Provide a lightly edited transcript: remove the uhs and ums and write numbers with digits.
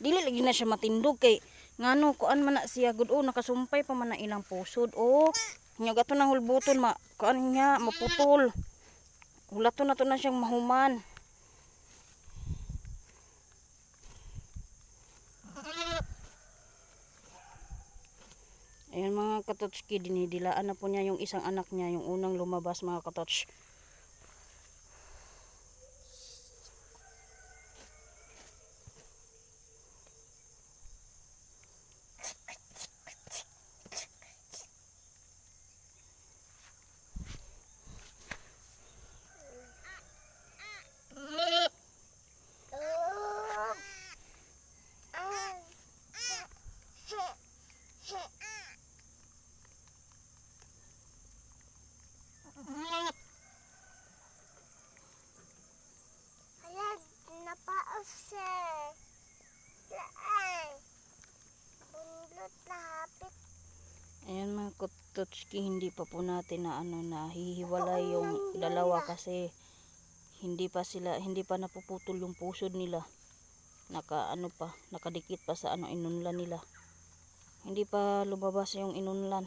dili lagi na siya matindog kay ngano kuan man na siya gud nakasumpay pa man na ilang pusod nya gato na hulbuton kuan niya maputol. Hulaton na to na siyang mahuman. Ayan mga katotski, dinidilaan na po niya yung isang anak niya, yung unang lumabas mga katots. Ayan mga kutotski, hindi pa po natin na nahihiwalay yung dalawa kasi hindi pa napuputol yung pusod nila. Nakadikit pa sa inunlan nila. Hindi pa lumabas yung inunlan.